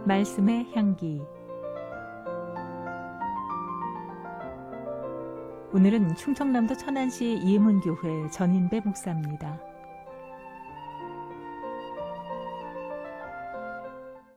말씀의 향기. 오늘은 충청남도 천안시 이문교회 전인배 목사입니다.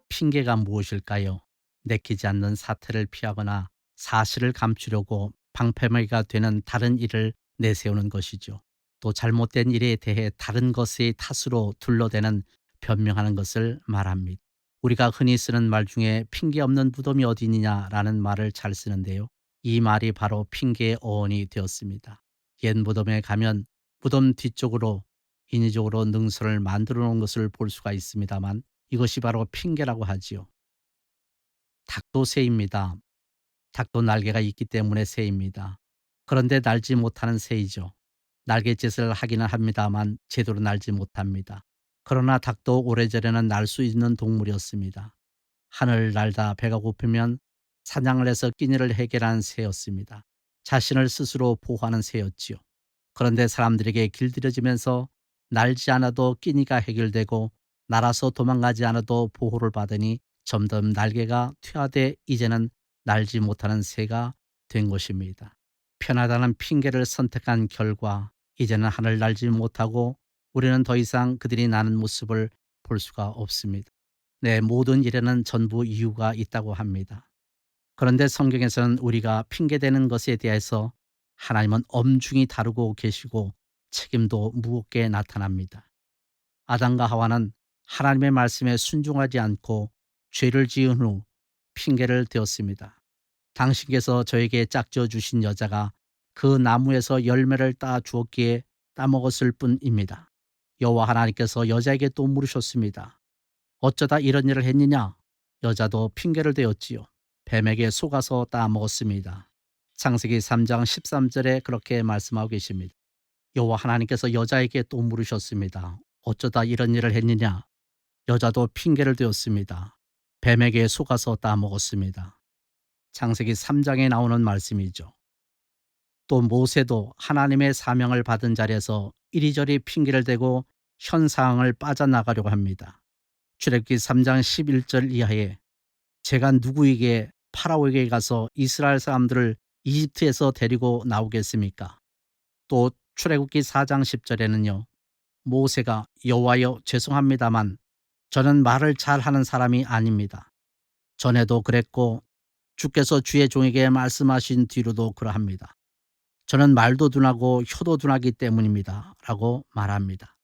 핑계가 무엇일까요? 내키지 않는 사태를 피하거나 사실을 감추려고 방패막이가 되는 다른 일을 내세우는 것이죠. 또 잘못된 일에 대해 다른 것의 탓으로 둘러대는 변명하는 것을 말합니다. 우리가 흔히 쓰는 말 중에 핑계 없는 무덤이 어디 있느냐라는 말을 잘 쓰는데요. 이 말이 바로 핑계의 어원이 되었습니다. 옛 무덤에 가면 무덤 뒤쪽으로 인위적으로 능선을 만들어 놓은 것을 볼 수가 있습니다만 이것이 바로 핑계라고 하지요. 닭도 새입니다. 닭도 날개가 있기 때문에 새입니다. 그런데 날지 못하는 새이죠. 날갯짓을 하기는 합니다만 제대로 날지 못합니다. 그러나 닭도 오래전에는 날 수 있는 동물이었습니다. 하늘을 날다 배가 고프면 사냥을 해서 끼니를 해결하는 새였습니다. 자신을 스스로 보호하는 새였지요. 그런데 사람들에게 길들여지면서 날지 않아도 끼니가 해결되고 날아서 도망가지 않아도 보호를 받으니 점점 날개가 퇴화돼 이제는 날지 못하는 새가 된 것입니다. 편하다는 핑계를 선택한 결과 이제는 하늘 날지 못하고 우리는 더 이상 그들이 나는 모습을 볼 수가 없습니다. 네, 모든 일에는 전부 이유가 있다고 합니다. 그런데 성경에서는 우리가 핑계대는 것에 대해서 하나님은 엄중히 다루고 계시고 책임도 무겁게 나타납니다. 아담과 하와는 하나님의 말씀에 순종하지 않고 죄를 지은 후 핑계를 대었습니다. 당신께서 저에게 짝지어 주신 여자가 그 나무에서 열매를 따 주었기에 따먹었을 뿐입니다. 여호와 하나님께서 여자에게 또 물으셨습니다. 어쩌다 이런 일을 했느냐? 여자도 핑계를 대었지요. 뱀에게 속아서 따먹었습니다. 창세기 3장 13절에 그렇게 말씀하고 계십니다. 여호와 하나님께서 여자에게 또 물으셨습니다. 어쩌다 이런 일을 했느냐? 여자도 핑계를 대었습니다. 뱀에게 속아서 따먹었습니다. 창세기 3장에 나오는 말씀이죠. 또 모세도 하나님의 사명을 받은 자리에서 이리저리 핑계를 대고 현 상황을 빠져나가려고 합니다. 출애굽기 3장 11절 이하에 제가 누구에게 파라오에게 가서 이스라엘 사람들을 이집트에서 데리고 나오겠습니까? 또 출애굽기 4장 10절에는요. 모세가 여호와여 죄송합니다만 저는 말을 잘하는 사람이 아닙니다. 전에도 그랬고 주께서 주의 종에게 말씀하신 뒤로도 그러합니다. 저는 말도 둔하고 혀도 둔하기 때문입니다. 라고 말합니다.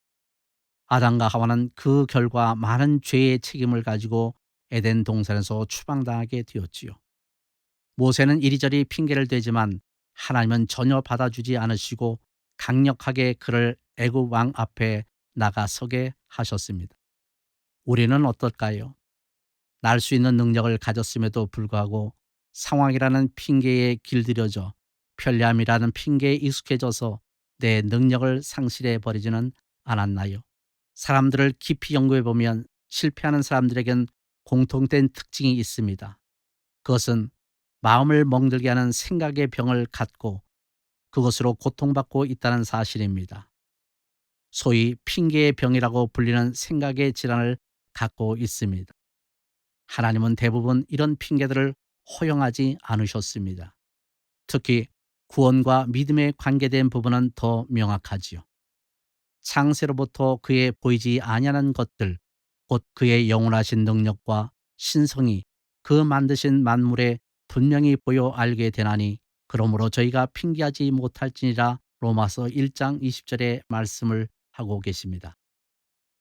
아담과 하와는 그 결과 많은 죄의 책임을 가지고 에덴 동산에서 추방당하게 되었지요. 모세는 이리저리 핑계를 대지만 하나님은 전혀 받아주지 않으시고 강력하게 그를 애굽 왕 앞에 나가서게 하셨습니다. 우리는 어떨까요? 날 수 있는 능력을 가졌음에도 불구하고 상황이라는 핑계에 길들여져 편리함이라는 핑계에 익숙해져서 내 능력을 상실해 버리지는 않았나요? 사람들을 깊이 연구해 보면 실패하는 사람들에겐 공통된 특징이 있습니다. 그것은 마음을 멍들게 하는 생각의 병을 갖고 그것으로 고통받고 있다는 사실입니다. 소위 핑계의 병이라고 불리는 생각의 질환을 갖고 있습니다. 하나님은 대부분 이런 핑계들을 허용하지 않으셨습니다. 특히 구원과 믿음에 관계된 부분은 더 명확하지요. 창세로부터 그의 보이지 아니하는 것들, 곧 그의 영원하신 능력과 신성이 그 만드신 만물에 분명히 보여 알게 되나니 그러므로 저희가 핑계하지 못할지니라 로마서 1장 20절의 말씀을 하고 계십니다.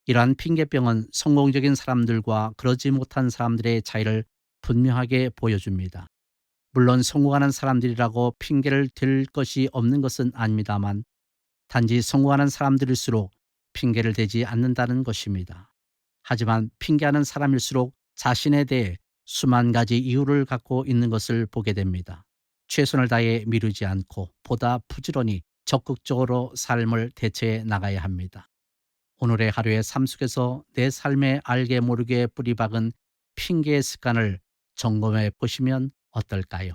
이러한 핑계병은 성공적인 사람들과 그러지 못한 사람들의 차이를 분명하게 보여줍니다. 물론 성공하는 사람들이라고 핑계를 댈 것이 없는 것은 아닙니다만 단지 성공하는 사람들일수록 핑계를 대지 않는다는 것입니다. 하지만 핑계하는 사람일수록 자신에 대해 수만 가지 이유를 갖고 있는 것을 보게 됩니다. 최선을 다해 미루지 않고 보다 부지런히 적극적으로 삶을 대처해 나가야 합니다. 오늘의 하루의 삶 속에서 내 삶에 알게 모르게 뿌리박은 핑계의 습관을 점검해 보시면 어떨까요?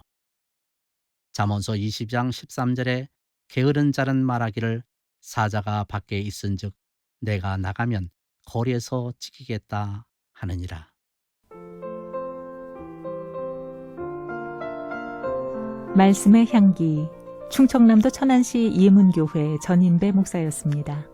잠언서 20장 13절에 게으른 자는 말하기를 사자가 밖에 있은즉 내가 나가면 거리에서 지키겠다 하느니라. 말씀의 향기, 충청남도 천안시 예문교회 전인배 목사였습니다.